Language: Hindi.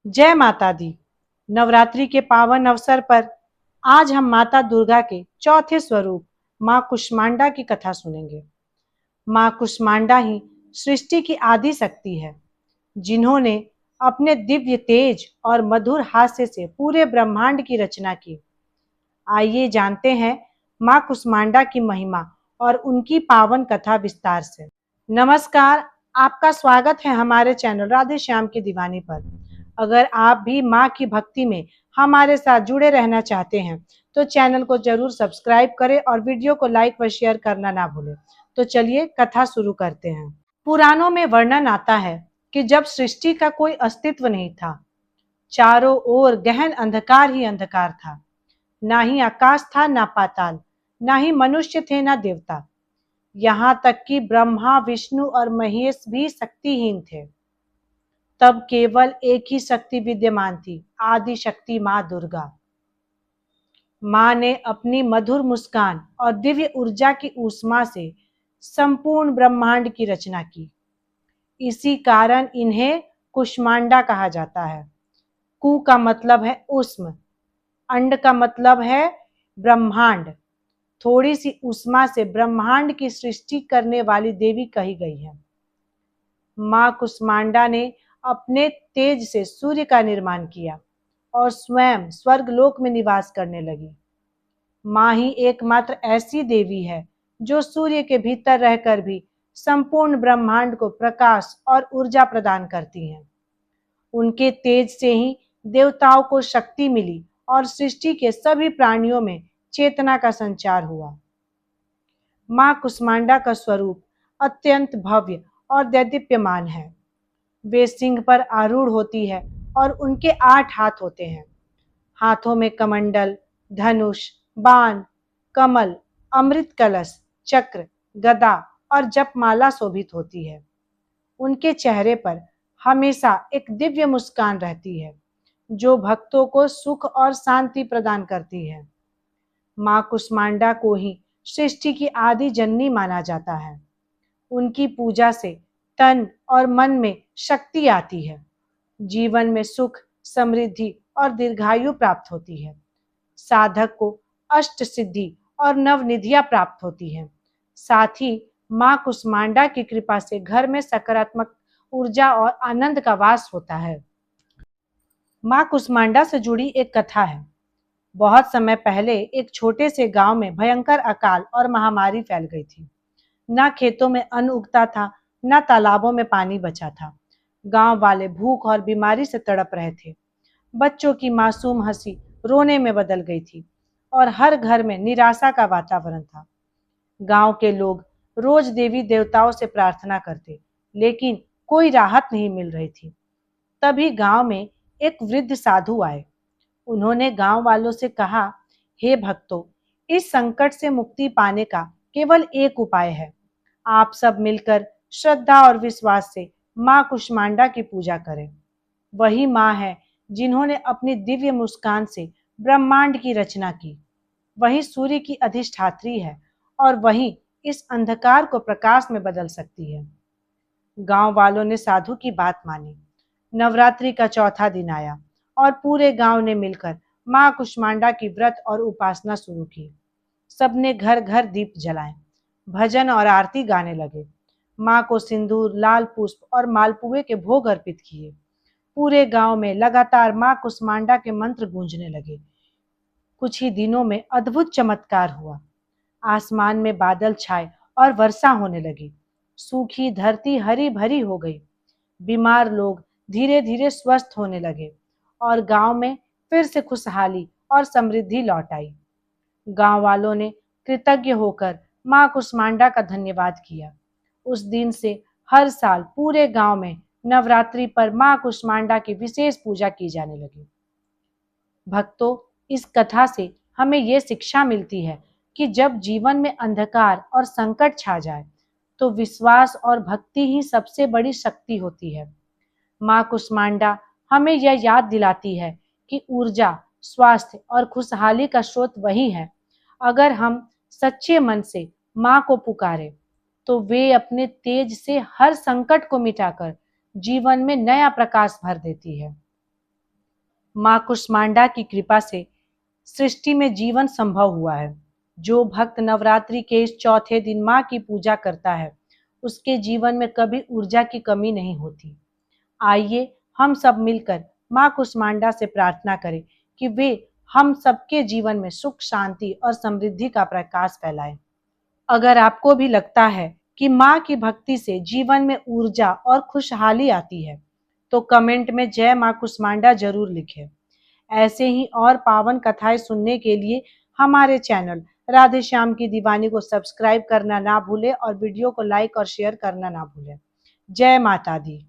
जय माता दी। नवरात्रि के पावन अवसर पर आज हम माता दुर्गा के चौथे स्वरूप मां कुष्मांडा की कथा सुनेंगे। मां कुष्मांडा ही सृष्टि की आदि शक्ति है, जिन्होंने अपने दिव्य तेज और मधुर हास्य से पूरे ब्रह्मांड की रचना की। आइए जानते हैं मां कुष्मांडा की महिमा और उनकी पावन कथा विस्तार से। नमस्कार, आपका स्वागत है हमारे चैनल राधे श्याम की दीवानी पर। अगर आप भी माँ की भक्ति में हमारे साथ जुड़े रहना चाहते हैं तो चैनल को जरूर सब्सक्राइब करें और वीडियो को लाइक व शेयर करना ना भूलें। तो चलिए कथा शुरू करते हैं। पुराणों में वर्णन आता है कि जब सृष्टि का कोई अस्तित्व नहीं था, चारों ओर गहन अंधकार ही अंधकार था। ना ही आकाश था, ना पाताल, ना ही मनुष्य थे, ना देवता। यहाँ तक कि ब्रह्मा, विष्णु और महेश भी शक्तिहीन थे। तब केवल एक ही शक्ति विद्यमान थी, आदि शक्ति मां दुर्गा। मां ने अपनी मधुर मुस्कान और दिव्य ऊर्जा की ऊष्मा से संपूर्ण ब्रह्मांड की रचना की। इसी कारण इन्हें कुष्मांडा कहा जाता है। कु का मतलब है ऊष्म, अंड का मतलब है ब्रह्मांड। थोड़ी सी ऊष्मा से ब्रह्मांड की सृष्टि करने वाली देवी कही गई है। मां कुष्मांडा ने अपने तेज से सूर्य का निर्माण किया और स्वयं स्वर्गलोक में निवास करने लगी। मां ही एकमात्र ऐसी देवी है जो सूर्य के भीतर रहकर भी संपूर्ण ब्रह्मांड को प्रकाश और ऊर्जा प्रदान करती हैं। उनके तेज से ही देवताओं को शक्ति मिली और सृष्टि के सभी प्राणियों में चेतना का संचार हुआ। मां कुष्मांडा का स्वरूप अत्यंत भव्य और दैदीप्यमान है। वे सिंह पर आरूढ़ होती है और उनके 8 हाथ होते हैं। हाथों में कमंडल, धनुष, बाण, कमल, अमृत कलश, चक्र, गदा और जपमाला शोभित होती है। उनके चेहरे पर हमेशा एक दिव्य मुस्कान रहती है, जो भक्तों को सुख और शांति प्रदान करती है। मां कुष्मांडा को ही सृष्टि की आदि जननी माना जाता है। उनकी पूजा से तन और मन में शक्ति आती है। जीवन में सुख, समृद्धि और दीर्घायु प्राप्त होती है। साधक को अष्ट सिद्धि और नवनिधियां प्राप्त होती हैं। साथ ही मां कुष्मांडा की कृपा से घर में सकारात्मक ऊर्जा और आनंद का वास होता है। मां कुष्मांडा से जुड़ी एक कथा है। बहुत समय पहले एक छोटे से गांव में भयंकर अकाल और महामारी फैल गई थी। ना खेतों में अन्न उगता था, ना तालाबों में पानी बचा था। गांव वाले भूख और बीमारी से तड़प रहे थे। बच्चों की मासूम हंसी रोने में बदल गई थी और हर घर में निराशा का वातावरण था। गांव के लोग रोज देवी देवताओं से प्रार्थना करते, लेकिन कोई राहत नहीं मिल रही थी। तभी गांव में एक वृद्ध साधु आए। उन्होंने गांव वालों से कहा, हे भक्तों, इस संकट से मुक्ति पाने का केवल एक उपाय है। आप सब मिलकर श्रद्धा और विश्वास से मां कुष्मांडा की पूजा करें। वही मां है जिन्होंने अपनी दिव्य मुस्कान से ब्रह्मांड की रचना की। वही सूर्य की अधिष्ठात्री है और वही इस अंधकार को प्रकाश में बदल सकती है। गांव वालों ने साधु की बात मानी। नवरात्रि का चौथा दिन आया और पूरे गांव ने मिलकर मां कुष्मांडा की व्रत और उपासना शुरू की। सबने घर घर दीप जलाए, भजन और आरती गाने लगे। मां को सिंदूर, लाल पुष्प और मालपुए के भोग अर्पित किए। पूरे गांव में लगातार मां कुष्मांडा के मंत्र गूंजने लगे। कुछ ही दिनों में अद्भुत चमत्कार हुआ। आसमान में बादल छाए और वर्षा होने लगी। सूखी धरती हरी भरी हो गई। बीमार लोग धीरे धीरे स्वस्थ होने लगे और गांव में फिर से खुशहाली और समृद्धि लौट आई। गांव वालों ने कृतज्ञ होकर मां कुष्मांडा का धन्यवाद किया। उस दिन से हर साल पूरे गांव में नवरात्रि पर मां कुष्मांडा की विशेष पूजा की जाने लगी। भक्तों, इस कथा से हमें ये शिक्षा मिलती है कि जब जीवन में अंधकार और संकट छा जाए तो विश्वास और भक्ति ही सबसे बड़ी शक्ति होती है। मां कुष्मांडा हमें यह याद दिलाती है कि ऊर्जा, स्वास्थ्य और खुशहाली का स्रोत वही है। अगर हम सच्चे मन से मां को पुकारें तो वे अपने तेज से हर संकट को मिटाकर जीवन में नया प्रकाश भर देती है। माँ कुष्मांडा की कृपा से सृष्टि में जीवन संभव हुआ है। जो भक्त नवरात्रि के इस चौथे दिन माँ की पूजा करता है, उसके जीवन में कभी ऊर्जा की कमी नहीं होती। आइए हम सब मिलकर माँ कुष्मांडा से प्रार्थना करें कि वे हम सबके जीवन में सुख, शांति और समृद्धि का प्रकाश फैलाएं। अगर आपको भी लगता है कि माँ की भक्ति से जीवन में ऊर्जा और खुशहाली आती है, तो कमेंट में जय माँ कुष्मांडा जरूर लिखें। ऐसे ही और पावन कथाएं सुनने के लिए हमारे चैनल राधे श्याम की दीवानी को सब्सक्राइब करना ना भूलें और वीडियो को लाइक और शेयर करना ना भूलें। जय माता दी।